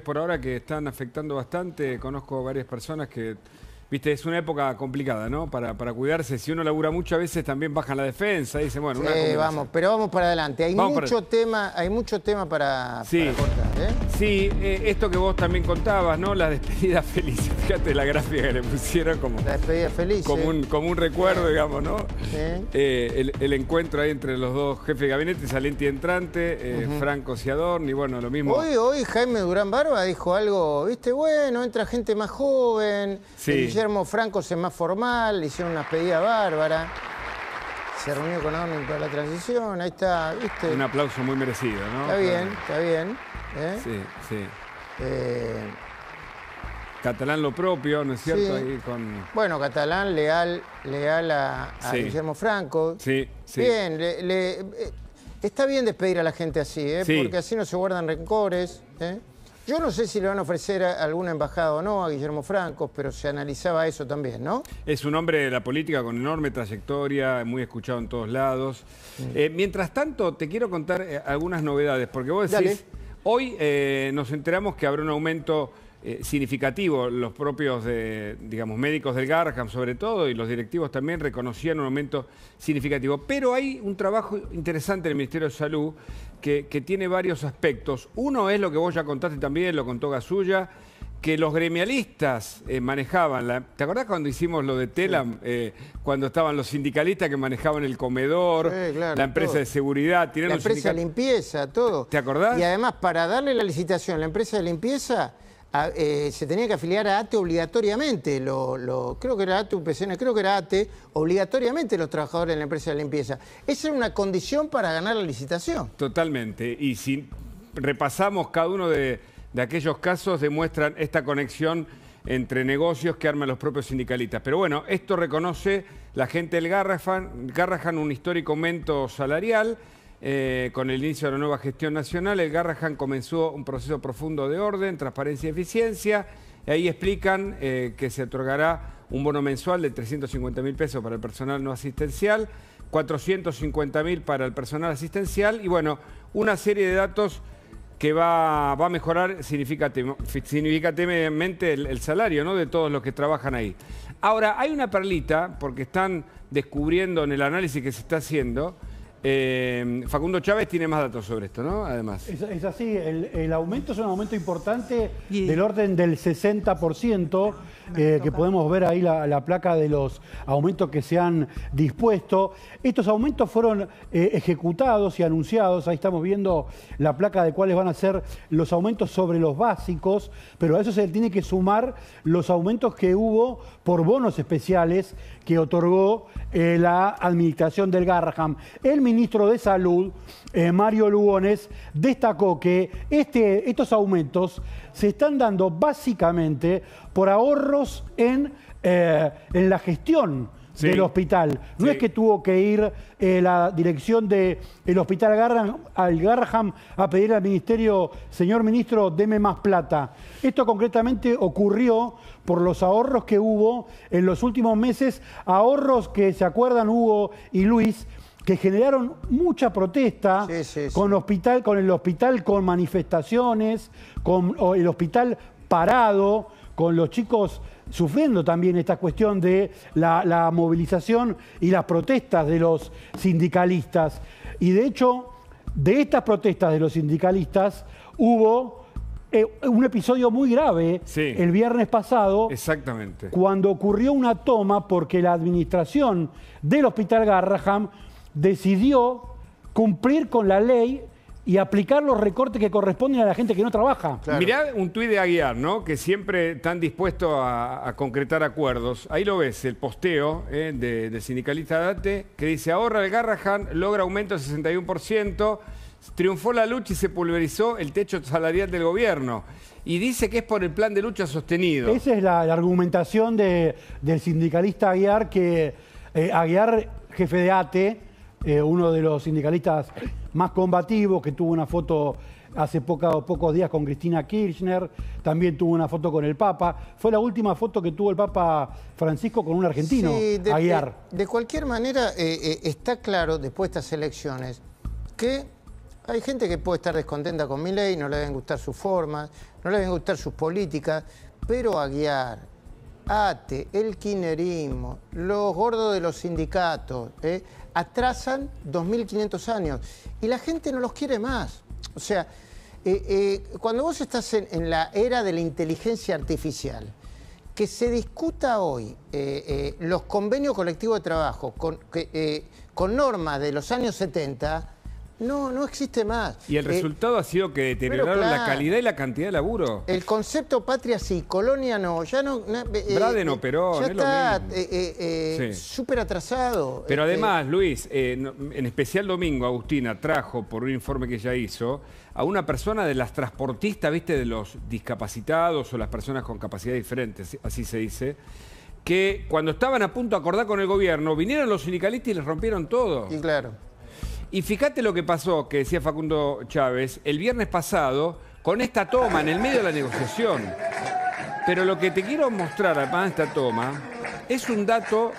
Por ahora que están afectando bastante, conozco varias personas que, viste, es una época complicada, ¿no? Para cuidarse, si uno labura mucho a veces también bajan la defensa, dicen, bueno, sí, una combinación. pero vamos para adelante. Hay mucho tema para cortar, ¿eh? Sí, esto que vos también contabas, ¿no? La despedida feliz. Fíjate la gráfica que le pusieron como... La despedida feliz, como un recuerdo, digamos, ¿no? Sí. El encuentro ahí entre los dos jefes de gabinete, saliente y entrante, Franco Ciadorni, bueno, lo mismo. Hoy Jaime Durán Barba dijo algo, viste, bueno, entra gente más joven, Sí. Guillermo Franco es más formal, le hicieron una despedida bárbara, se reunió con Orni para la transición, ahí está, viste. Un aplauso muy merecido, ¿no? Está bien, está bien. ¿Eh? Sí, sí. Catalán lo propio, ¿no es cierto? Sí. Ahí con... Bueno, Catalán leal a Sí. Guillermo Franco. Sí, sí. Bien, está bien despedir a la gente así, Sí. porque así no se guardan rencores. Yo no sé si le van a ofrecer alguna embajada o no a Guillermo Franco, pero se analizaba eso también, ¿no? Es un hombre de la política con enorme trayectoria, muy escuchado en todos lados. Mientras tanto, te quiero contar algunas novedades, porque vos decís, Dale. hoy nos enteramos que habrá un aumento significativo. Los propios, digamos, médicos del Garrahan, sobre todo, y los directivos también reconocían un aumento significativo. Pero hay un trabajo interesante en el Ministerio de Salud que tiene varios aspectos. Uno es lo que vos ya contaste también, lo contó Gasulla, que los gremialistas manejaban. ¿Te acordás cuando hicimos lo de Telam? Sí. Cuando estaban los sindicalistas que manejaban el comedor, Sí, claro, la empresa todo. de seguridad. La empresa de limpieza, todo. ¿Te acordás? Y además, para darle la licitación a la empresa de limpieza, se tenía que afiliar a ATE obligatoriamente. Creo que era ATE, UPCN, creo que era ATE, obligatoriamente los trabajadores de la empresa de limpieza. Esa era una condición para ganar la licitación. Totalmente. Y si repasamos cada uno de aquellos casos, demuestran esta conexión entre negocios que arman los propios sindicalistas. Pero bueno, esto reconoce la gente del Garrahan un histórico aumento salarial. Con el inicio de la nueva gestión nacional, el Garrahan comenzó un proceso profundo de orden, transparencia y eficiencia. Y ahí explican que se otorgará un bono mensual de 350.000 pesos para el personal no asistencial, 450.000 para el personal asistencial y bueno, una serie de datos que va a mejorar significativamente el salario, ¿no?, de todos los que trabajan ahí. Ahora, hay una perlita, porque están descubriendo en el análisis que se está haciendo. Facundo Chávez tiene más datos sobre esto, ¿no? Además. Es así, el aumento es un aumento importante del orden del 60%, que podemos ver ahí la placa de los aumentos que se han dispuesto. Estos aumentos fueron ejecutados y anunciados, ahí estamos viendo la placa de cuáles van a ser los aumentos sobre los básicos, pero a eso se le tiene que sumar los aumentos que hubo por bonos especiales que otorgó la administración del Garrahan. El ministro de Salud, Mario Lugones, destacó que estos aumentos se están dando básicamente por ahorros en la gestión del hospital. No es que tuvo que ir la dirección del hospital al Garrahan a pedir al ministerio, señor ministro, deme más plata. Esto concretamente ocurrió por los ahorros que hubo en los últimos meses, ahorros que, ¿se acuerdan, Hugo y Luis?, que generaron mucha protesta con el hospital con manifestaciones, con el hospital parado, con los chicos sufriendo también esta cuestión de la movilización y las protestas de los sindicalistas. Y de hecho, de estas protestas de los sindicalistas hubo un episodio muy grave el viernes pasado. Exactamente. Cuando ocurrió una toma porque la administración del Hospital Garrahan decidió cumplir con la ley y aplicar los recortes que corresponden a la gente que no trabaja. Claro. Mirá un tuit de Aguiar, ¿no?, que siempre están dispuestos a concretar acuerdos. Ahí lo ves, el posteo del sindicalista Date, que dice: ahorra el Garrahan, logra aumento del 61%, triunfó la lucha y se pulverizó el techo salarial del gobierno. Y dice que es por el plan de lucha sostenido. Esa es la argumentación del sindicalista Aguiar, Aguiar, jefe de ATE, uno de los sindicalistas más combativos, que tuvo una foto hace pocos días con Cristina Kirchner, también tuvo una foto con el Papa. Fue la última foto que tuvo el Papa Francisco con un argentino, Aguiar. De cualquier manera, está claro, después de estas elecciones, que Hay gente que puede estar descontenta con Milei, no le deben gustar sus formas, no le deben gustar sus políticas, pero Aguiar, ATE, el kirchnerismo, los gordos de los sindicatos, atrasan 2.500 años y la gente no los quiere más. O sea, cuando vos estás en la era de la inteligencia artificial, que se discuta hoy los convenios colectivos de trabajo con normas de los años 70, no existe más. Y el resultado ha sido que deterioraron la calidad y la cantidad de laburo. El concepto patria sí, colonia no, ya no... Braden operó, ya no está súper atrasado. Pero además, Luis, en especial domingo, Agustina trajo, por un informe que ella hizo, a una persona de las transportistas, ¿viste? De los discapacitados o las personas con capacidad diferentes, así se dice, que cuando estaban a punto de acordar con el gobierno, vinieron los sindicalistas y les rompieron todo. Y claro. Y fíjate lo que pasó, que decía Facundo Chávez, el viernes pasado, con esta toma, en el medio de la negociación. Pero lo que te quiero mostrar, además de esta toma, es un dato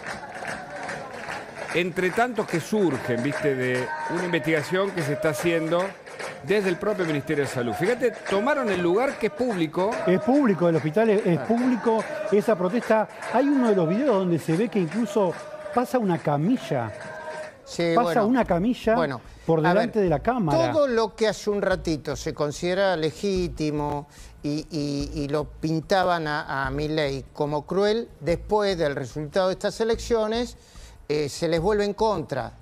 entre tantos que surgen, ¿viste? De una investigación que se está haciendo desde el propio Ministerio de Salud. Fíjate, tomaron el lugar que es público. Es público, el hospital es público, esa protesta. Hay uno de los videos donde se ve que incluso pasa una camilla. Sí, pasa una camilla por delante de la cámara. Todo lo que hace un ratito se considera legítimo y lo pintaban a Milei como cruel, después del resultado de estas elecciones se les vuelve en contra.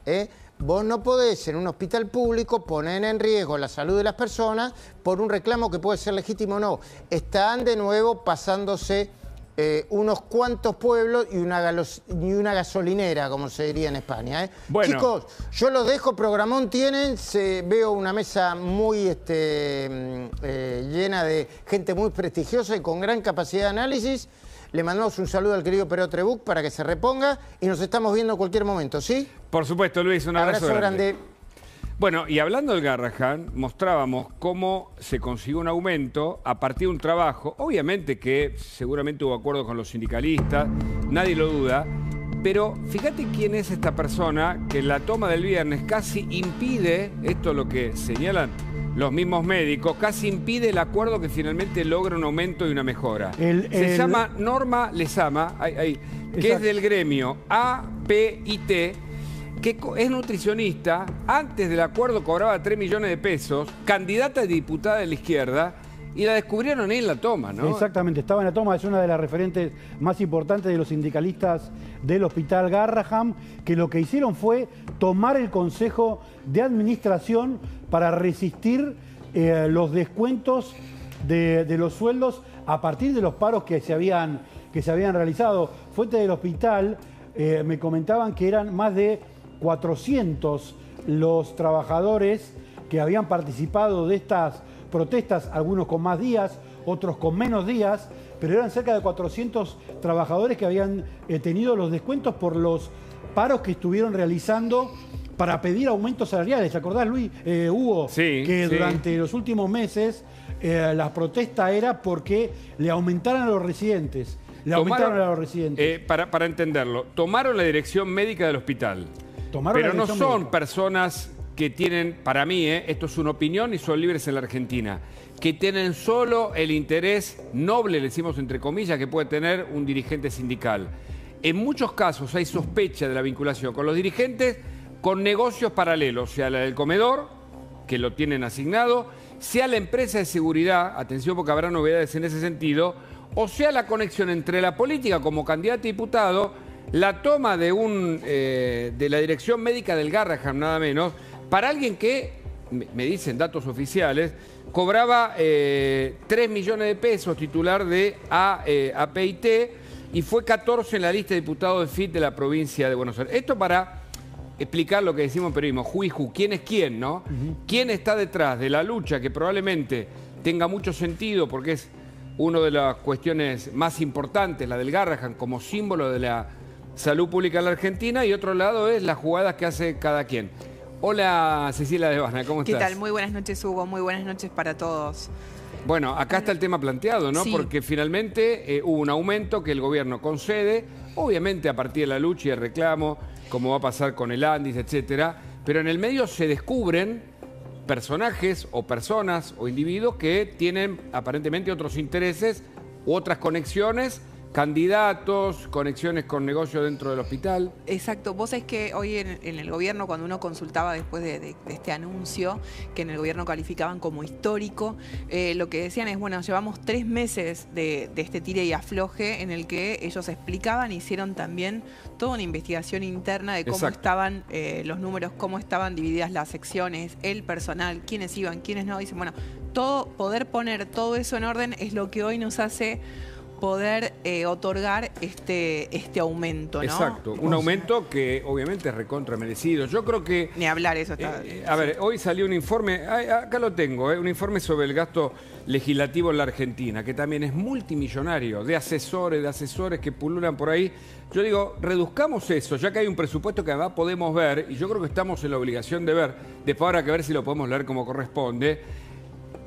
Vos no podés en un hospital público poner en riesgo la salud de las personas por un reclamo que puede ser legítimo o no. Están de nuevo pasándose unos cuantos pueblos y una gasolinera, como se diría en España. Bueno. Chicos, yo los dejo, programón tienen, veo una mesa muy llena de gente muy prestigiosa y con gran capacidad de análisis. Le mandamos un saludo al querido Pereo Trebuch para que se reponga y nos estamos viendo en cualquier momento, ¿sí? Por supuesto, Luis, un abrazo grande. Bueno, y hablando del Garrahan, mostrábamos cómo se consiguió un aumento a partir de un trabajo, obviamente que seguramente hubo acuerdo con los sindicalistas, nadie lo duda, pero fíjate quién es esta persona que en la toma del viernes casi impide, esto es lo que señalan los mismos médicos, casi impide el acuerdo que finalmente logra un aumento y una mejora. Se llama Norma Lezama, que es del gremio APIT, que es nutricionista, antes del acuerdo cobraba 3 millones de pesos, candidata a diputada de la izquierda, y la descubrieron ahí en la toma, ¿no? Exactamente, estaba en la toma, es una de las referentes más importantes de los sindicalistas del Hospital Garrahan, que lo que hicieron fue tomar el Consejo de Administración para resistir los descuentos de los sueldos a partir de los paros que se habían realizado. Fuentes del hospital me comentaban que eran más de 400 los trabajadores que habían participado de estas protestas, algunos con más días, otros con menos días, pero eran cerca de 400 trabajadores que habían tenido los descuentos por los paros que estuvieron realizando para pedir aumentos salariales. ¿Te acordás, Luis, Hugo? Sí, que durante los últimos meses la protesta era porque le aumentaran a los residentes. Para entenderlo, tomaron la dirección médica del hospital. Pero no son personas que tienen, para mí, esto es una opinión y son libres en la Argentina, que tienen solo el interés noble, le decimos entre comillas, que puede tener un dirigente sindical. En muchos casos hay sospecha de la vinculación con los dirigentes con negocios paralelos, sea la del comedor, que lo tienen asignado, sea la empresa de seguridad, atención porque habrá novedades en ese sentido, o sea la conexión entre la política como candidato a diputado, la toma de la dirección médica del Garrahan, nada menos, para alguien que, me dicen datos oficiales, cobraba 3 millones de pesos, titular de APIT, y fue 14 en la lista de diputados de FIT de la provincia de Buenos Aires. Esto para explicar lo que decimos en periodismo, juiju, quién es quién, ¿no? ¿Quién está detrás de la lucha que probablemente tenga mucho sentido porque es una de las cuestiones más importantes, la del Garrahan, como símbolo de la salud pública en la Argentina, y otro lado es las jugadas que hace cada quien. Hola, Cecilia Devana, ¿cómo estás? ¿Qué tal? Muy buenas noches, Hugo. Muy buenas noches para todos. Bueno, acá está el tema planteado, ¿no? Sí. Porque finalmente hubo un aumento que el gobierno concede, obviamente a partir de la lucha y el reclamo, como va a pasar con el Andis, etcétera, pero en el medio se descubren personajes o personas o individuos que tienen aparentemente otros intereses u otras conexiones, candidatos, conexiones con negocios dentro del hospital. Exacto. Vos sabés que hoy en el gobierno, cuando uno consultaba después de este anuncio, que en el gobierno calificaban como histórico, lo que decían es, bueno, llevamos 3 meses de este tire y afloje en el que ellos explicaban, hicieron también toda una investigación interna de cómo estaban los números, cómo estaban divididas las secciones, el personal, quiénes iban, quiénes no. Dicen, bueno, poder poner todo eso en orden es lo que hoy nos hace poder otorgar este aumento, ¿no? Exacto, un aumento que obviamente es recontra merecido. Yo creo que... Ni hablar, eso está... a ver, hoy salió un informe, acá lo tengo, un informe sobre el gasto legislativo en la Argentina, que también es multimillonario, de asesores que pululan por ahí. Yo digo, reduzcamos eso, ya que hay un presupuesto que además podemos ver, y yo creo que estamos en la obligación de ver, después habrá que ver si lo podemos leer como corresponde,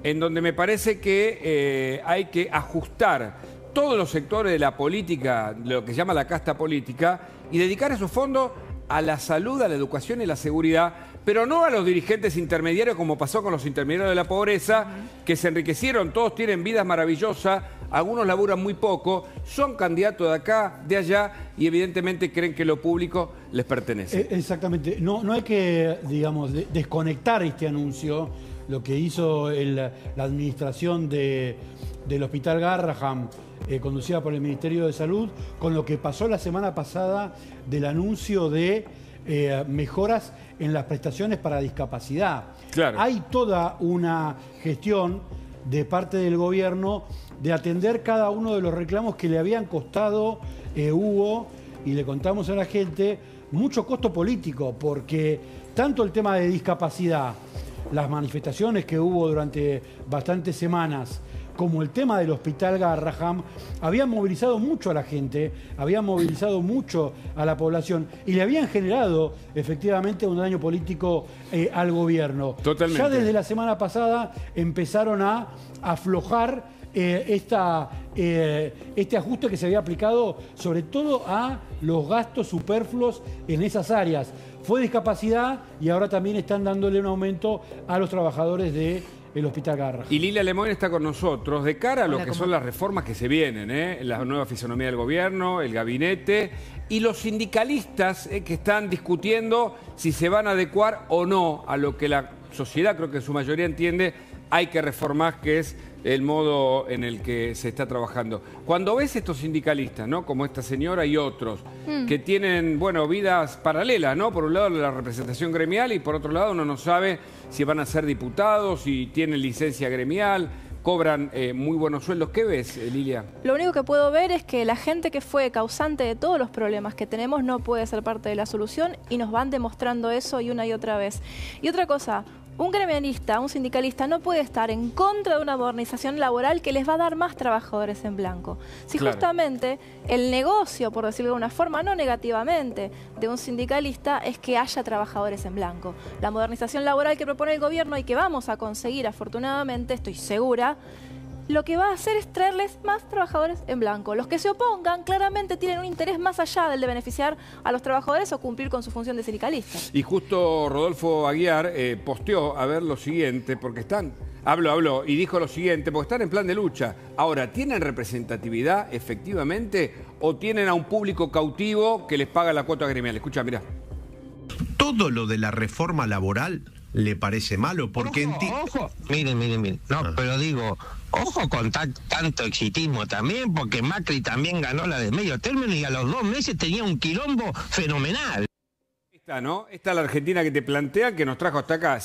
en donde me parece que hay que ajustar todos los sectores de la política, lo que se llama la casta política, y dedicar esos fondos a la salud, a la educación y la seguridad, pero no a los dirigentes intermediarios como pasó con los intermediarios de la pobreza, que se enriquecieron, todos tienen vidas maravillosas, algunos laburan muy poco, son candidatos de acá, de allá, y evidentemente creen que lo público les pertenece. Exactamente. No hay que, digamos, desconectar este anuncio, lo que hizo la administración del Hospital Garrahan, conducida por el Ministerio de Salud, con lo que pasó la semana pasada del anuncio de mejoras en las prestaciones para discapacidad. Claro. Hay toda una gestión de parte del gobierno de atender cada uno de los reclamos que le habían costado Hugo, y le contamos a la gente, mucho costo político, porque tanto el tema de discapacidad, las manifestaciones que hubo durante bastantes semanas, como el tema del Hospital Garrahan, habían movilizado mucho a la gente, habían movilizado mucho a la población y le habían generado efectivamente un daño político al gobierno. Totalmente. Ya desde la semana pasada empezaron a aflojar este ajuste que se había aplicado sobre todo a los gastos superfluos en esas áreas. Fue discapacidad y ahora también están dándole un aumento a los trabajadores del Hospital Garrahan. Y Lilia Lemoyne está con nosotros de cara a lo que son las reformas que se vienen, la nueva fisonomía del gobierno, el gabinete y los sindicalistas que están discutiendo si se van a adecuar o no a lo que la sociedad, creo que en su mayoría entiende, hay que reformar, que es el modo en el que se está trabajando. Cuando ves estos sindicalistas, ¿no? Como esta señora y otros, que tienen, bueno, vidas paralelas, ¿no? Por un lado la representación gremial y por otro lado uno no sabe si van a ser diputados, si tienen licencia gremial, cobran muy buenos sueldos. ¿Qué ves, Lilia? Lo único que puedo ver es que la gente que fue causante de todos los problemas que tenemos no puede ser parte de la solución y nos van demostrando eso y una y otra vez. Y otra cosa, un gremialista, un sindicalista no puede estar en contra de una modernización laboral que les va a dar más trabajadores en blanco. Si justamente el negocio, por decirlo de alguna forma, no negativamente, de un sindicalista es que haya trabajadores en blanco. La modernización laboral que propone el gobierno y que vamos a conseguir, afortunadamente, estoy segura, lo que va a hacer es traerles más trabajadores en blanco. Los que se opongan claramente tienen un interés más allá del de beneficiar a los trabajadores o cumplir con su función de sindicalista. Y justo Rodolfo Aguiar posteó a ver lo siguiente, porque habló y dijo lo siguiente, porque están en plan de lucha. Ahora, ¿tienen representatividad efectivamente o tienen a un público cautivo que les paga la cuota gremial? Escucha, mirá. Todo lo de la reforma laboral le parece malo porque... Ojo, miren. No, pero digo, ojo con tanto exitismo también, porque Macri también ganó la de medio término y a los 2 meses tenía un quilombo fenomenal. Esta, ¿no? Esta es la Argentina que te plantean, que nos trajo hasta acá.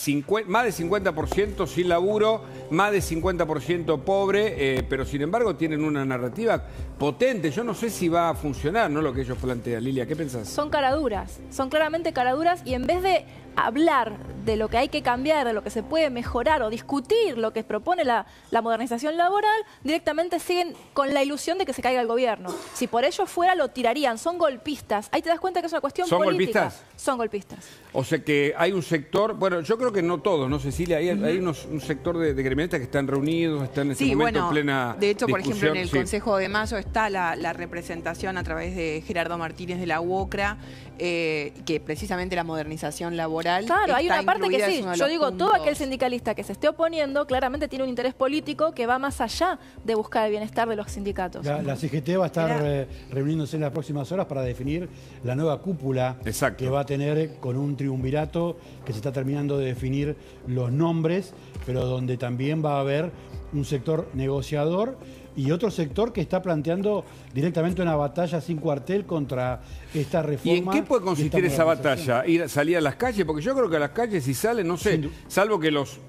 Más de 50% sin laburo, más de 50% pobre, pero sin embargo tienen una narrativa potente. Yo no sé si va a funcionar, ¿no? Lo que ellos plantean. Lilia, ¿qué pensás? Son caraduras, son claramente caraduras y en vez de hablar de lo que hay que cambiar, de lo que se puede mejorar o discutir lo que propone la modernización laboral, directamente siguen con la ilusión de que se caiga el gobierno. Si por ello fuera, lo tirarían. Son golpistas. Ahí te das cuenta que es una cuestión política. ¿Son golpistas? Son golpistas. O sea que hay un sector, bueno, yo creo que no todos, ¿no, Cecilia? Hay un sector de gremialistas que están reunidos, están en este momento en plena de hecho, por discusión. ejemplo, en el Consejo de Mayo está la representación a través de Gerardo Martínez de la UOCRA, que precisamente la modernización laboral laboral. Claro, hay está una parte que incluida, sí. es uno de Yo los digo, todo puntos. aquel sindicalista que se esté oponiendo claramente tiene un interés político que va más allá de buscar el bienestar de los sindicatos. La CGT va a estar reuniéndose en las próximas horas para definir la nueva cúpula Exacto. que va a tener con un triunvirato que se está terminando de definir los nombres, pero donde también va a haber un sector negociador y otro sector que está planteando directamente una batalla sin cuartel contra esta reforma. ¿Y en qué puede consistir esa modernización. batalla? ¿Salir a las calles? Porque yo creo que a las calles si salen, no sé, salvo que los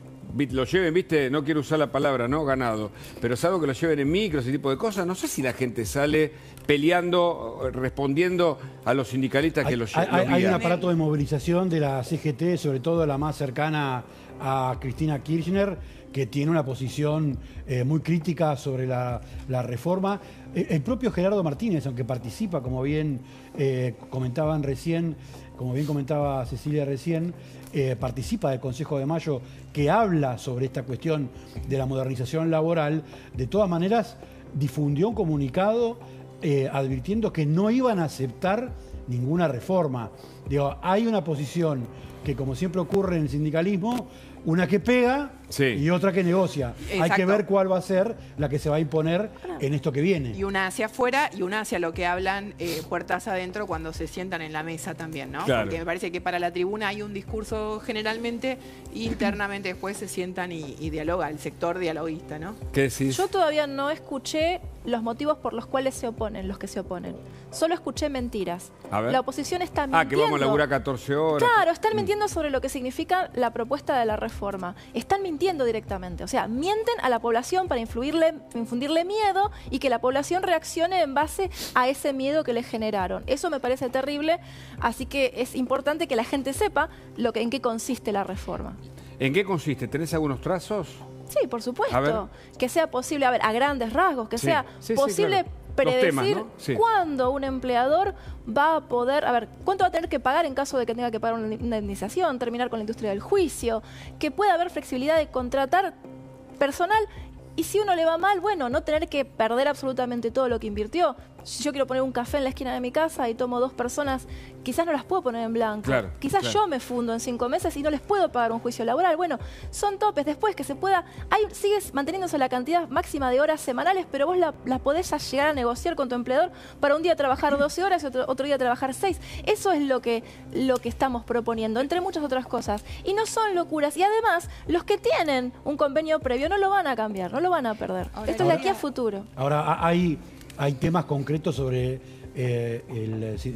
lleven, viste, no quiero usar la palabra, ¿no? Ganado, pero salvo que los lleven en micro, ese tipo de cosas, no sé si la gente sale peleando, respondiendo a los sindicalistas que los Hay un guían. aparato de movilización de la CGT, sobre todo la más cercana a Cristina Kirchner, que tiene una posición muy crítica sobre la reforma. El propio Gerardo Martínez, aunque participa, como bien comentaban recién, como bien comentaba Cecilia recién, participa del Consejo de Mayo que habla sobre esta cuestión de la modernización laboral, de todas maneras difundió un comunicado advirtiendo que no iban a aceptar ninguna reforma. Digo, hay una posición que, como siempre ocurre en el sindicalismo, una que pega y otra que negocia. Exacto. Hay que ver cuál va a ser la que se va a imponer en esto que viene. Y una hacia afuera y una hacia lo que hablan puertas adentro cuando se sientan en la mesa también, ¿no? Claro. Porque me parece que para la tribuna hay un discurso generalmente, internamente después se sientan y dialoga, el sector dialoguista, ¿no? ¿Qué decís? Yo todavía no escuché los motivos por los cuales se oponen, los que se oponen. Solo escuché mentiras. A ver. La oposición está mintiendo. Que vamos a laburar 14 horas. Claro, están mintiendo sobre lo que significa la propuesta de la reforma. Están mintiendo directamente. O sea, mienten a la población para infundirle miedo y que la población reaccione en base a ese miedo que le generaron. Eso me parece terrible, así que es importante que la gente sepa en qué consiste la reforma. ¿En qué consiste? ¿Tenés algunos trazos? Sí, por A ver. supuesto. Que sea posible, a grandes rasgos, que Sí. sea Sí, posible claro. Los predecir temas, ¿no? Sí. cuándo un empleador va a poder, cuánto va a tener que pagar en caso de que tenga que pagar una indemnización, terminar con la industria del juicio, que pueda haber flexibilidad de contratar personal y si uno le va mal, bueno, no tener que perder absolutamente todo lo que invirtió. Si yo quiero poner un café en la esquina de mi casa y tomo 2 personas, quizás no las puedo poner en blanco. Claro, Quizás claro. yo me fundo en 5 meses y no les puedo pagar un juicio laboral. Bueno, son topes. Después que se pueda... sigues manteniéndose la cantidad máxima de horas semanales, pero vos la podés llegar a negociar con tu empleador para un día trabajar 12 horas y otro día trabajar 6. Eso es lo que estamos proponiendo, entre muchas otras cosas. Y no son locuras. Y además, los que tienen un convenio previo no lo van a cambiar, no lo van a perder. Esto es de aquí a futuro. Ahora, hay temas concretos sobre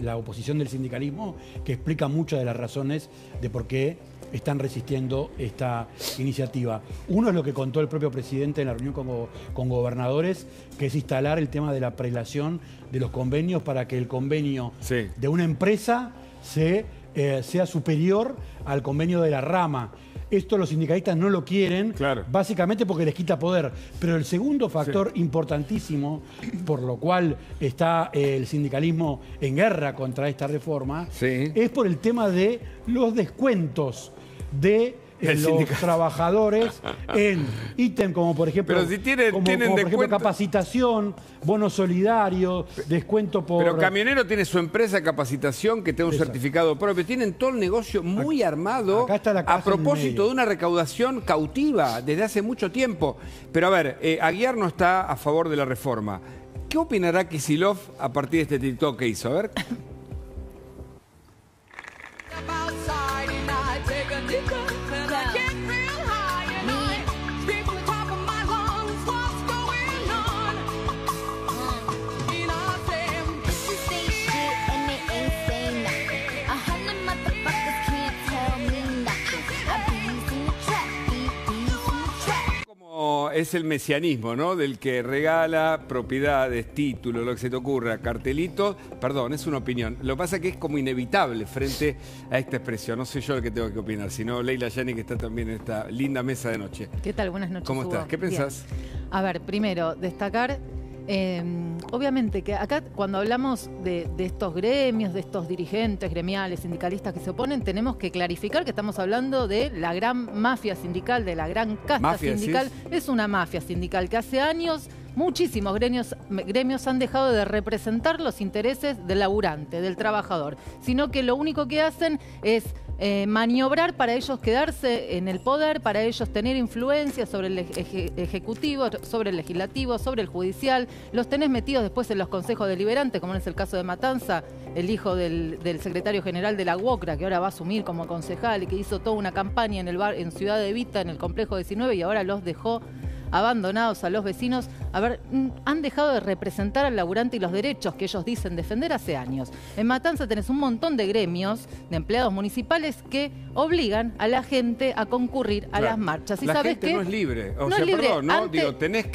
la oposición del sindicalismo que explican muchas de las razones de por qué están resistiendo esta iniciativa. Uno es lo que contó el propio presidente en la reunión con gobernadores, que es instalar el tema de la prelación de los convenios para que el convenio de una empresa sea superior al convenio de la rama. Esto los sindicalistas no lo quieren, básicamente porque les quita poder. Pero el segundo factor importantísimo, por lo cual está el sindicalismo en guerra contra esta reforma, es por el tema de los descuentos de los trabajadores en ítem como por ejemplo, pero si tienen por ejemplo descuento... capacitación, bono solidario, descuento por... Pero Camionero tiene su empresa de capacitación que tiene un certificado propio. Tienen todo el negocio muy armado a propósito de una recaudación cautiva desde hace mucho tiempo. Pero a ver, Aguiar no está a favor de la reforma. ¿Qué opinará Kicillof a partir de este TikTok que hizo? A ver. Es el mesianismo, ¿no? Del que regala propiedades, títulos, lo que se te ocurra, cartelitos. Perdón, es una opinión. Lo que pasa es que es como inevitable frente a esta expresión. No soy yo el que tengo que opinar, sino Leila Yani, que está también en esta linda mesa de noche. ¿Qué tal? Buenas noches. ¿Cómo estás? Hugo. ¿Qué pensás? Bien. A ver, primero, destacar... obviamente que acá cuando hablamos de estos gremios, de estos dirigentes gremiales, sindicalistas que se oponen, tenemos que clarificar que estamos hablando de la gran mafia sindical, de la gran casta sindical. Es una mafia sindical que hace años muchísimos gremios han dejado de representar los intereses del laburante, del trabajador, sino que lo único que hacen es maniobrar para ellos quedarse en el poder, para ellos tener influencia sobre el ejecutivo, sobre el legislativo, sobre el judicial. Los tenés metidos después en los consejos deliberantes, como es el caso de Matanza, el hijo del secretario general de la UOCRA, que ahora va a asumir como concejal y que hizo toda una campaña en Ciudad de Evita, en el complejo 19, y ahora los dejó abandonados a los vecinos. A ver, han dejado de representar al laburante y los derechos que ellos dicen defender hace años. En Matanza tenés un montón de gremios de empleados municipales que obligan a la gente a concurrir a las marchas. ¿Y la sabés gente qué? no es libre. O no sea, es libre. perdón, ¿no? Antes, Digo, tenés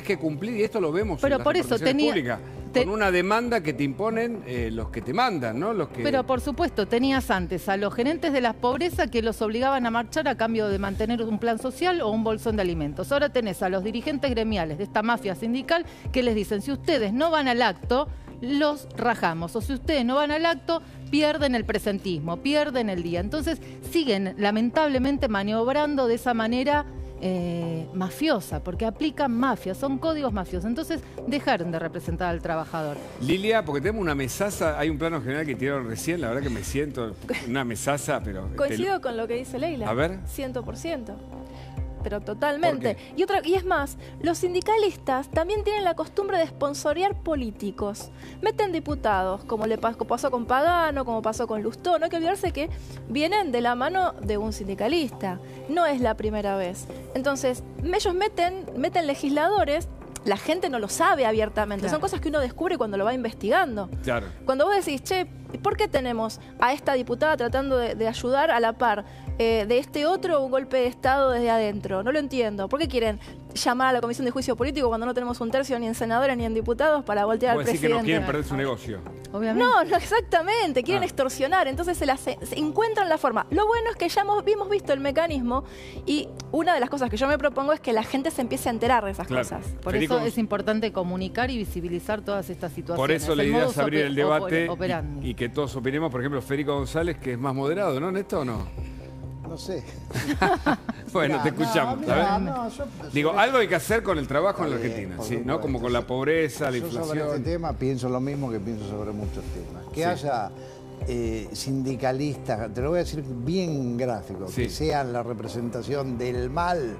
que cumplir, y esto lo vemos pero en las por eso representaciones públicas, con una demanda que te imponen los que te mandan, ¿no? Pero por supuesto, tenías antes a los gerentes de la pobreza que los obligaban a marchar a cambio de mantener un plan social o un bolsón de alimentos. Ahora tenés a los dirigentes gremiales de esta mafia sindical que les dicen, si ustedes no van al acto, los rajamos. O si ustedes no van al acto, pierden el presentismo, pierden el día. Entonces siguen lamentablemente maniobrando de esa manera mafiosa, porque aplican mafia, son códigos mafiosos. Entonces dejaron de representar al trabajador. Lilia, porque tenemos una mesaza, hay un plano general que tiraron recién, la verdad que me siento una mesaza, pero... Coincido con lo que dice Leila. A ver. 100%. Pero totalmente. Y es más, los sindicalistas también tienen la costumbre de sponsorear políticos. Meten diputados, como pasó con Pagano, como pasó con Lustó. No hay que olvidarse que vienen de la mano de un sindicalista. No es la primera vez. Entonces, ellos meten legisladores. La gente no lo sabe abiertamente. Claro. Son cosas que uno descubre cuando lo va investigando. Claro. Cuando vos decís, che, ¿por qué tenemos a esta diputada tratando de ayudar a la par de este otro un golpe de Estado desde adentro? No lo entiendo. ¿Por qué quieren llamar a la Comisión de Juicio Político cuando no tenemos un tercio ni en senadores ni en diputados para voltear al presidente? Que no quieren perder su negocio. Obviamente. No, exactamente. Quieren extorsionar. Entonces se encuentran la forma. Lo bueno es que ya hemos visto el mecanismo, y una de las cosas que yo me propongo es que la gente se empiece a enterar de esas cosas. Por eso es importante comunicar y visibilizar todas estas situaciones. Por eso la idea es abrir el debate y que todos opinemos. Por ejemplo, Federico González, que es más moderado, ¿no, Néstor, o no? No sé. Bueno, te escuchamos. Digo, algo hay que hacer con el trabajo en la Argentina, ¿sí? ¿No? Como con la pobreza, la inflación. Sobre este tema pienso lo mismo que pienso sobre muchos temas. Que haya sindicalistas, te lo voy a decir bien gráfico, que sean la representación del mal.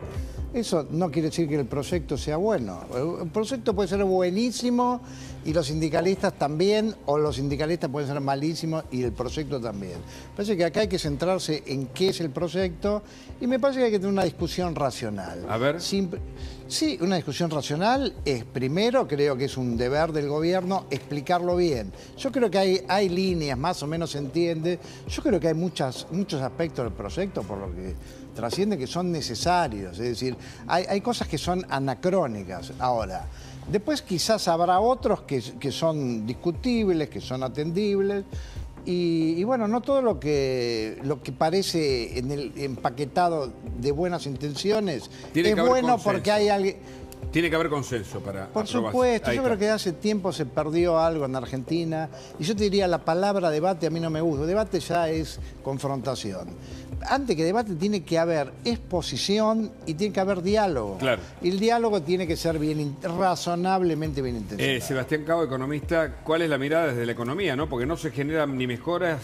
Eso no quiere decir que el proyecto sea bueno. El proyecto puede ser buenísimo y los sindicalistas también, o los sindicalistas pueden ser malísimos y el proyecto también. Me parece que acá hay que centrarse en qué es el proyecto, y me parece que hay que tener una discusión racional. A ver. Sí, una discusión racional es, primero, creo que es un deber del gobierno explicarlo bien. Yo creo que hay líneas, más o menos se entiende. Yo creo que hay muchos aspectos del proyecto, por lo que trasciende, que son necesarios. Es decir, hay cosas que son anacrónicas. Ahora, después quizás habrá otros que son discutibles, que son atendibles. Y bueno, no todo lo que parece en el empaquetado de buenas intenciones es bueno porque hay alguien... Tiene que haber consenso para Por supuesto, yo creo que hace tiempo se perdió algo en Argentina, y yo te diría, la palabra debate a mí no me gusta. Debate ya es confrontación. Antes que debate tiene que haber exposición y tiene que haber diálogo. Claro. Y el diálogo tiene que ser razonablemente bien intencionado. Sebastián Cabo, economista, ¿cuál es la mirada desde la economía, no? Porque no se generan ni mejoras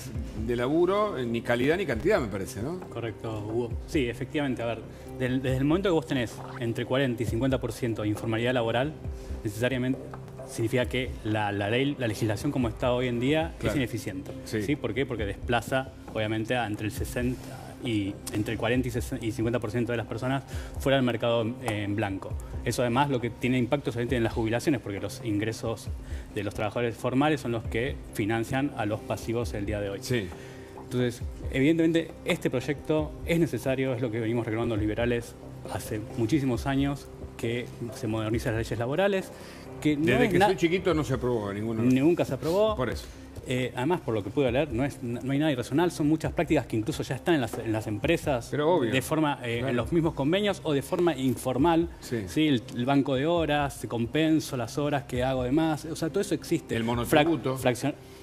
de laburo, ni calidad ni cantidad, me parece, ¿no? Correcto, Hugo. Sí, efectivamente, a ver, desde el momento que vos tenés entre 40 y 50% de informalidad laboral, necesariamente significa que la legislación como está hoy en día es ineficiente. ¿Sí? ¿Por qué? Porque desplaza, obviamente, entre el 40 y 50% de las personas fuera del mercado en blanco. Eso además lo que tiene impacto solamente en las jubilaciones, porque los ingresos de los trabajadores formales son los que financian a los pasivos el día de hoy. Sí. Entonces, evidentemente, este proyecto es necesario, es lo que venimos reclamando los liberales hace muchísimos años, que se modernicen las leyes laborales. Que no desde que soy chiquito no se aprobó ninguno. Nunca se aprobó. Por eso. Además, por lo que pude leer, no hay nada irracional, son muchas prácticas que incluso ya están en las empresas. Pero obvio. De forma, en los mismos convenios o de forma informal. Sí. El banco de horas, compenso las horas que hago de más, o sea, todo eso existe. El monotributo.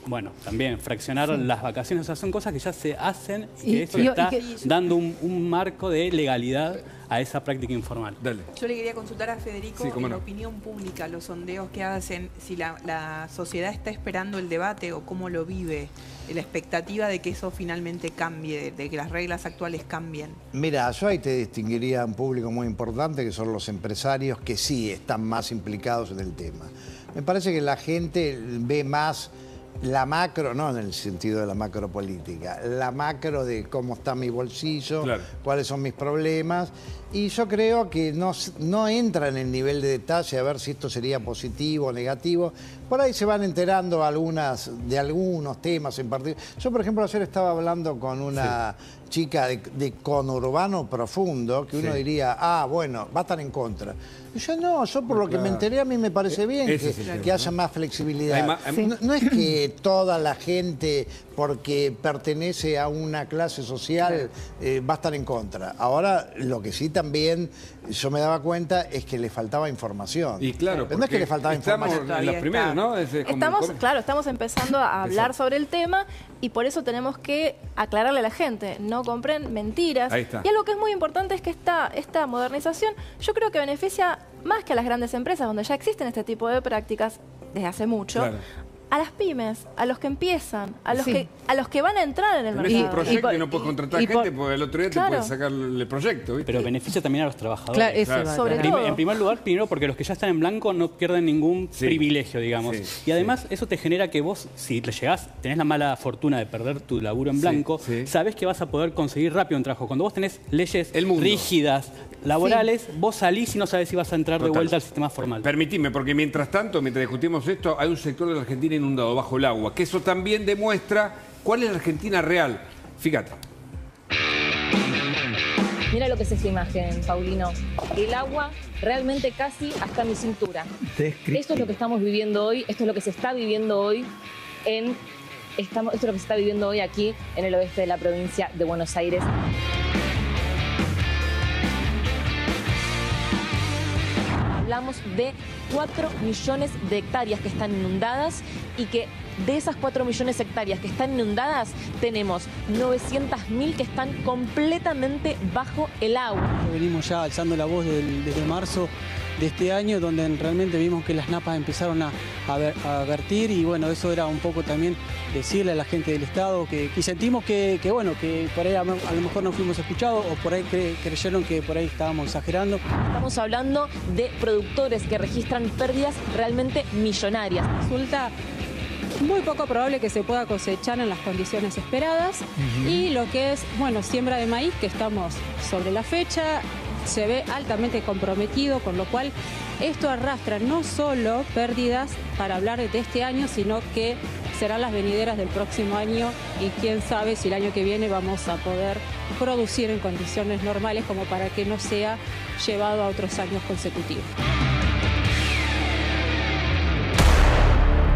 Bueno, también fraccionar las vacaciones, o sea, son cosas que ya se hacen y que esto está dando un marco de legalidad a esa práctica informal. Dale. Yo le quería consultar a Federico, Sí, cómo en no. opinión pública, los sondeos que hacen, si la sociedad está esperando el debate o cómo lo vive, la expectativa de que eso finalmente cambie, de que las reglas actuales cambien. Mira, yo ahí te distinguiría un público muy importante, que son los empresarios que sí están más implicados en el tema. Me parece que la gente ve más la macro, no en el sentido de la macropolítica, la macro de cómo está mi bolsillo, Claro. cuáles son mis problemas, y yo creo que no entra en el nivel de detalle a ver si esto sería positivo o negativo. Por ahí se van enterando de algunos temas en particular. Yo, por ejemplo, ayer estaba hablando con una chica de conurbano profundo, que uno diría, bueno, va a estar en contra. Y yo yo por lo que me enteré, a mí me parece bien que haya más flexibilidad. No es que toda la gente, porque pertenece a una clase social, va a estar en contra. Ahora, lo que sí también yo me daba cuenta es que le faltaba información. Y claro, no es que le faltaba información. Estamos en los primeros, ¿no? Estamos empezando a hablar sobre el tema y por eso tenemos que aclararle a la gente, no compren mentiras. Ahí está. Y algo que es muy importante es que esta modernización yo creo que beneficia más que a las grandes empresas, donde ya existen este tipo de prácticas desde hace mucho. Claro. A las pymes, a los que empiezan, a los que van a entrar en el Tenés mercado. un proyecto y no puedes contratar gente porque el otro día te pueden sacar el proyecto, ¿viste? Pero beneficia también a los trabajadores. Claro, eso va. Sobre todo. En primer lugar, primero porque los que ya están en blanco no pierden ningún privilegio, digamos. Y además eso te genera que vos, si le llegás, tenés la mala fortuna de perder tu laburo en blanco, sabés que vas a poder conseguir rápido un trabajo. Cuando vos tenés leyes rígidas, laborales, vos salís y no sabés si vas a entrar de vuelta al sistema formal. Permitime, porque mientras tanto, mientras discutimos esto, hay un sector de la Argentina inundado bajo el agua, que eso también demuestra cuál es la Argentina real. Fíjate. Mira lo que es esa imagen, Paulino. El agua realmente casi hasta mi cintura. Esto es lo que estamos viviendo hoy, esto es lo que se está viviendo hoy esto es lo que se está viviendo hoy aquí en el oeste de la provincia de Buenos Aires. Hablamos de 4 millones de hectáreas que están inundadas y que de esas 4 millones de hectáreas que están inundadas tenemos 900.000 que están completamente bajo el agua. Venimos ya alzando la voz desde marzo de este año, donde realmente vimos que las napas empezaron a vertir y bueno, eso era un poco también decirle a la gente del Estado que sentimos que por ahí a lo mejor no fuimos escuchados o por ahí creyeron que por ahí estábamos exagerando. Estamos hablando de productores que registran pérdidas realmente millonarias. Resulta muy poco probable que se pueda cosechar en las condiciones esperadas y lo que es, siembra de maíz, que estamos sobre la fecha, se ve altamente comprometido, con lo cual esto arrastra no solo pérdidas para hablar de este año, sino que serán las venideras del próximo año y quién sabe si el año que viene vamos a poder producir en condiciones normales como para que no sea llevado a otros años consecutivos.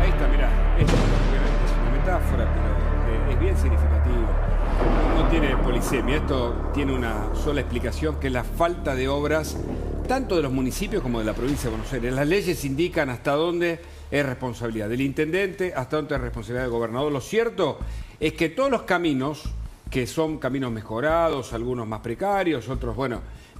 Ahí está, mirá, esto obviamente es una metáfora, pero es bien significativo. No tiene polisemia, esto tiene una sola explicación, que es la falta de obras tanto de los municipios como de la provincia de Buenos Aires. Las leyes indican hasta dónde es responsabilidad del intendente, hasta dónde es responsabilidad del gobernador. Lo cierto es que todos los caminos, que son caminos mejorados, algunos más precarios, otros,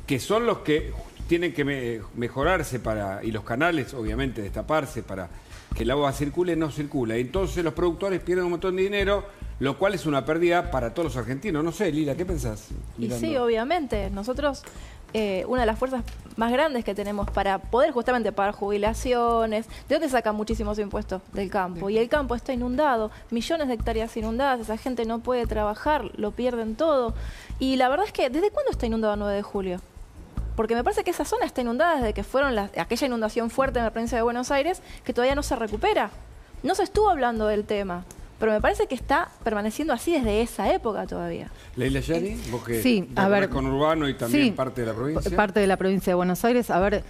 que son los que tienen que mejorarse y los canales, obviamente, destaparse para que el agua circule, no circula. Entonces los productores pierden un montón de dinero, lo cual es una pérdida para todos los argentinos. No sé, Lila, ¿qué pensás? Y sí, obviamente. Nosotros, una de las fuerzas más grandes que tenemos para poder justamente pagar jubilaciones, ¿de dónde sacan muchísimos impuestos? Del campo. Y el campo está inundado, millones de hectáreas inundadas, esa gente no puede trabajar, lo pierden todo. Y la verdad es que, ¿desde cuándo está inundado el 9 de julio? Porque me parece que esa zona está inundada desde que fueron aquella inundación fuerte en la provincia de Buenos Aires, que todavía no se recupera. No se estuvo hablando del tema, pero me parece que está permaneciendo así desde esa época todavía. Leila Yani, vos que sí, con Urbano y también parte de la provincia. Parte de la provincia de Buenos Aires. A ver,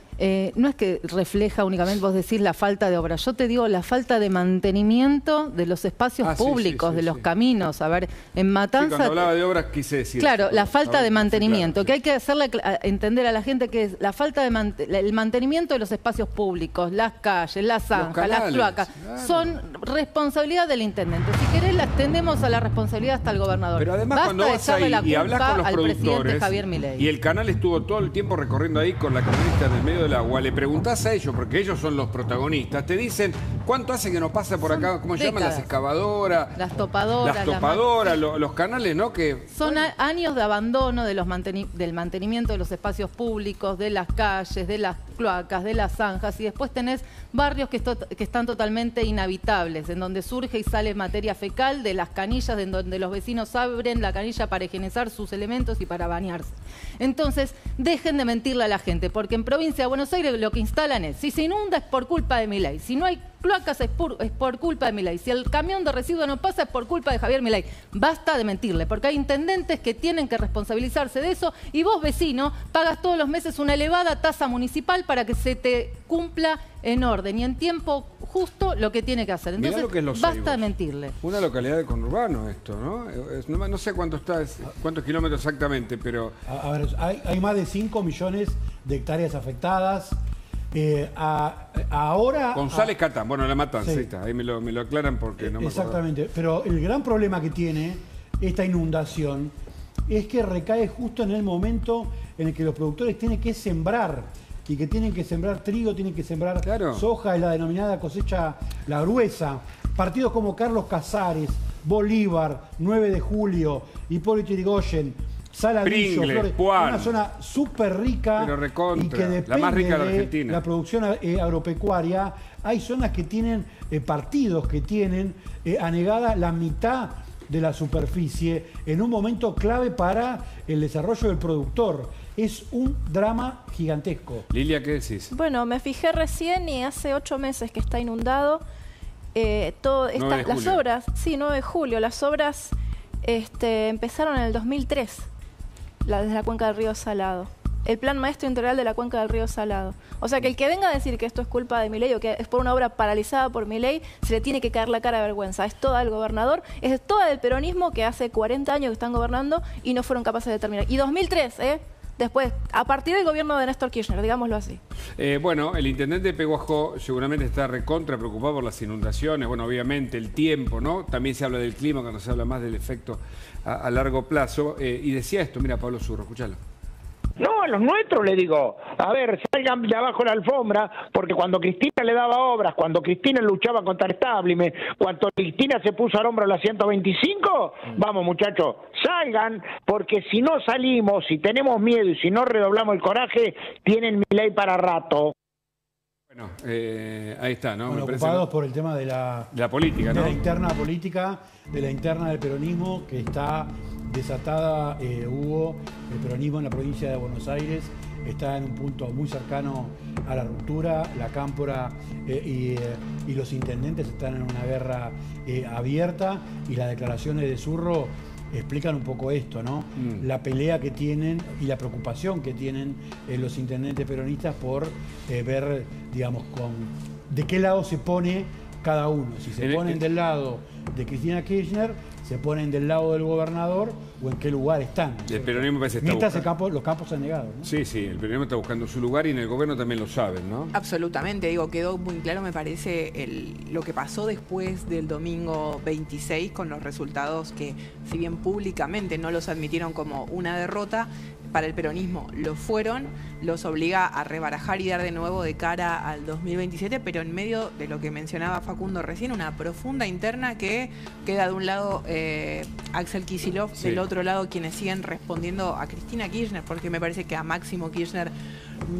no es que refleja únicamente, vos decís, la falta de obra. Yo te digo la falta de mantenimiento de los espacios públicos, de los caminos. A ver, en Matanza... Sí, cuando hablaba de obras quise decir... Claro, eso, la falta de mantenimiento, claro, que hay que hacerle entender a la gente que es la falta de el mantenimiento de los espacios públicos, las calles, las zanjas, las cloacas, son responsabilidad del intendente. Si querés, la extendemos a la responsabilidad hasta el gobernador. Pero además, basta cuando de vas echarle ahí la y hablas culpa con los al presidente productores, Javier Milei. y el canal estuvo todo el tiempo recorriendo ahí con la camioneta en el medio del agua, le preguntás a ellos, porque ellos son los protagonistas, te dicen, ¿cuánto hace que no pasa por acá? ¿Cómo se llaman? Las excavadoras. Las topadoras. Las topadoras, los canales, ¿no? Que son años de abandono de del mantenimiento de los espacios públicos, de las calles, de las cloacas, de las zanjas, y después tenés barrios que están totalmente inhabitables, en donde surge y sale materia fecal de las canillas, en donde los vecinos abren la canilla para higienizar sus elementos y para bañarse. Entonces, dejen de mentirle a la gente, porque en provincia de Buenos Aires lo que instalan es, si se inunda es por culpa de Milei, si no hay cloacas es por culpa de Milei, si el camión de residuos no pasa es por culpa de Javier Milei. Basta de mentirle, porque hay intendentes que tienen que responsabilizarse de eso, y vos, vecino, pagas todos los meses una elevada tasa municipal para que se te cumpla en orden y en tiempo justo lo que tiene que hacer. Entonces, lo que es Los basta Ceibos. de mentirle. Una localidad de conurbano esto, ¿no? No sé cuántos kilómetros exactamente, pero... A ver, hay más de 5 millones de hectáreas afectadas. Ahora... González Catán, bueno, La Matanza, sí. ahí está, ahí me lo aclaran porque no me acuerdo. Exactamente, pero el gran problema que tiene esta inundación es que recae justo en el momento en el que los productores tienen que sembrar, y que tienen que sembrar trigo, tienen que sembrar soja, es la denominada cosecha la gruesa. Partidos como Carlos Casares, Bolívar, 9 de Julio, Hipólito Yrigoyen, Saladillo, Flores, una zona súper rica y que depende la más rica de la Argentina. La producción agropecuaria. Hay zonas que tienen, partidos que tienen anegada la mitad de la superficie en un momento clave para el desarrollo del productor. Es un drama gigantesco. Lilia, ¿qué decís? Bueno, me fijé recién y hace 8 meses que está inundado. Las obras, sí, 9 de julio, las obras empezaron en el 2003, desde la cuenca del río Salado. El plan maestro integral de la cuenca del río Salado. O sea, que el que venga a decir que esto es culpa de Milei o que es por una obra paralizada por Milei, se le tiene que caer la cara de vergüenza. Es toda del gobernador, es toda del peronismo que hace 40 años que están gobernando y no fueron capaces de terminar. Y 2003, después, a partir del gobierno de Néstor Kirchner, digámoslo así. Bueno, el intendente de Peguajó seguramente está recontra preocupado por las inundaciones, bueno, obviamente el tiempo, ¿no? También se habla del clima cuando se habla más del efecto a largo plazo. Y decía esto, mira, Pablo Zurro, escúchalo. No, a los nuestros le digo, a ver, salgan de abajo la alfombra, porque cuando Cristina le daba obras, cuando Cristina luchaba contra el establishment, cuando Cristina se puso al hombro la 125, vamos muchachos, salgan, porque si no salimos, si tenemos miedo y si no redoblamos el coraje, tienen Milei para rato. Bueno, ahí está, ¿no? Bueno, me parece, ocupados ¿no? por el tema de la política, ¿no? De la interna política, de la interna del peronismo, que está desatada, Hugo. El peronismo en la provincia de Buenos Aires está en un punto muy cercano a la ruptura. La Cámpora y los intendentes están en una guerra abierta, y las declaraciones de Zurro explican un poco esto, ¿no? La pelea que tienen y la preocupación que tienen los intendentes peronistas por ver, digamos, de qué lado se pone cada uno. Si se ponen del lado de Cristina Kirchner, se ponen del lado del gobernador, o en qué lugar están. El peronismo parece que mientras está los campos han negado, ¿no? Sí, el peronismo está buscando su lugar y en el gobierno también lo saben, ¿no? Absolutamente, digo, quedó muy claro, me parece, lo que pasó después del domingo 26 con los resultados que, si bien públicamente no los admitieron como una derrota, para el peronismo lo fueron, los obliga a rebarajar y dar de nuevo de cara al 2027, pero en medio de lo que mencionaba Facundo recién, una profunda interna que queda de un lado Axel Kicillof, del otro lado quienes siguen respondiendo a Cristina Kirchner, porque me parece que a Máximo Kirchner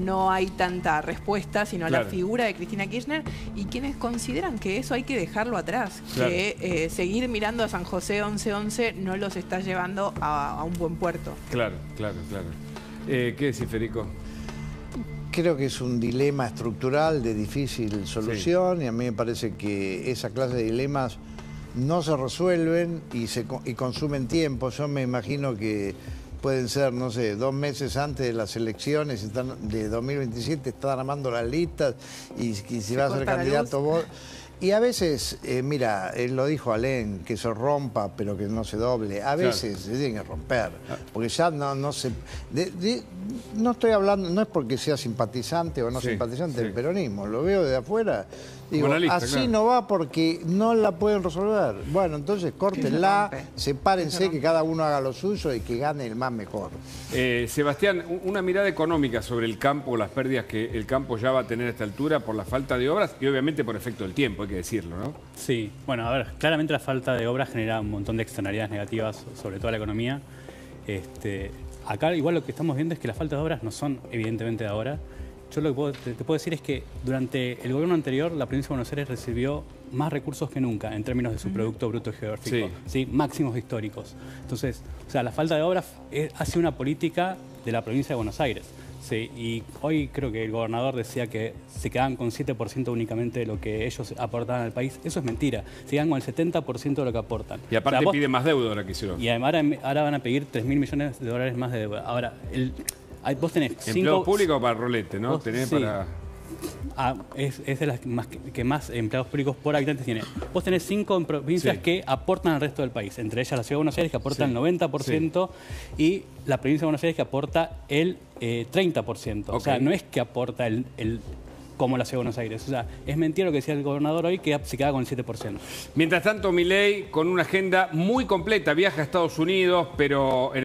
no hay tanta respuesta, sino a la figura de Cristina Kirchner, y quienes consideran que eso hay que dejarlo atrás, que seguir mirando a San José 11-11 no los está llevando a un buen puerto. Claro. ¿Qué decís, Federico? Creo que es un dilema estructural de difícil solución, y a mí me parece que esa clase de dilemas no se resuelven y consumen tiempo. Yo me imagino que pueden ser, no sé, 2 meses antes de las elecciones de 2027, están armando las listas y si va a ser candidato vos. Y a veces, mira, él lo dijo Alén, que se rompa, pero que no se doble. A veces se tiene que romper, porque ya no se... no estoy hablando, no es porque sea simpatizante o no simpatizante del peronismo, lo veo de afuera. Digo, así no va porque no la pueden resolver. Bueno, entonces córtenla, sepárense, que cada uno haga lo suyo y que gane el más mejor. Sebastián, una mirada económica sobre el campo, las pérdidas que el campo ya va a tener a esta altura por la falta de obras y obviamente por efecto del tiempo, hay que decirlo, ¿no? Sí, bueno, a ver, claramente la falta de obras genera un montón de externalidades negativas sobre toda la economía. Acá igual lo que estamos viendo es que la falta de obras no son evidentemente de ahora. Yo lo que te puedo decir es que durante el gobierno anterior la provincia de Buenos Aires recibió más recursos que nunca en términos de su Producto Bruto Geográfico, ¿sí? Máximos históricos. Entonces, o sea, la falta de obras ha sido una política de la provincia de Buenos Aires. Sí, y hoy creo que el gobernador decía que se quedaban con 7% únicamente de lo que ellos aportaban al país. Eso es mentira. Se quedan con el 70% de lo que aportan. Y aparte pide más deuda ahora que hicieron. Y además ahora van a pedir $3.000 millones más de deuda. Ahora, vos tenés empleado público para Rolete, ¿no? Tenés para... es de las que más empleados públicos por habitantes tiene. Vos tenés 5 provincias que aportan al resto del país, entre ellas la Ciudad de Buenos Aires, que aporta el 90%, y la provincia de Buenos Aires, que aporta el 30%. O sea, no es que aporta como la Ciudad de Buenos Aires. O sea, es mentira lo que decía el gobernador hoy, que se queda con el 7%. Mientras tanto, Milei, con una agenda muy completa, viaja a Estados Unidos, pero...